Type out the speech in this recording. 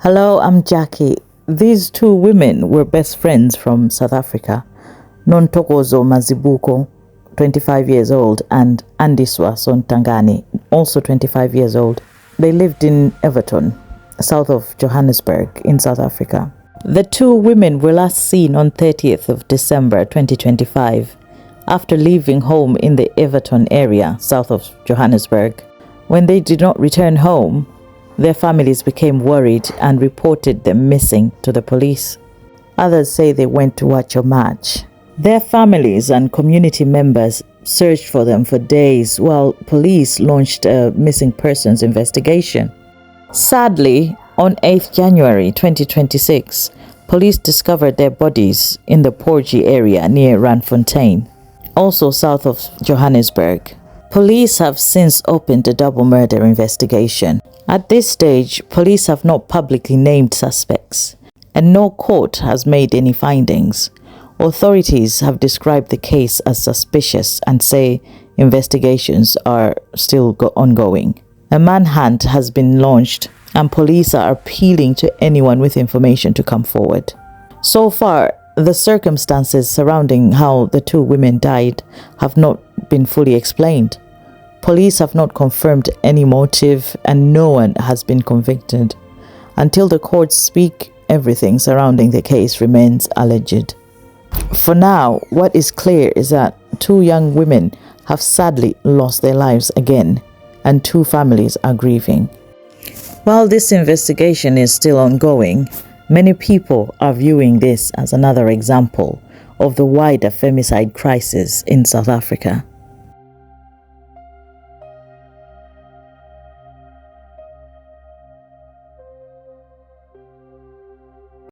Hello, I'm Jackie. These two women were best friends from South Africa. Nontokozo Mazibuko, 25 years old, and Andiswa Sontangani, also 25 years old. They lived in Everton, south of Johannesburg in South Africa. The two women were last seen on 30th of December 2025 after leaving home in the Everton area, south of Johannesburg. When they did not return home, their families became worried and reported them missing to the police. Others say they went to watch a match. Their families and community members searched for them for days while police launched a missing persons investigation. Sadly, on 8th January 2026, police discovered their bodies in the Porgy area near Randfontein, also south of Johannesburg. Police have since opened a double murder investigation. At this stage, police have not publicly named suspects, and no court has made any findings. Authorities have described the case as suspicious and say investigations are still ongoing. A manhunt has been launched, and police are appealing to anyone with information to come forward. So far, the circumstances surrounding how the two women died have not been fully explained. Police have not confirmed any motive, and no one has been convicted. Until the courts speak, everything surrounding the case remains alleged. For now, what is clear is that two young women have sadly lost their lives again, and two families are grieving. While this investigation is still ongoing, many people are viewing this as another example of the wider femicide crisis in South Africa.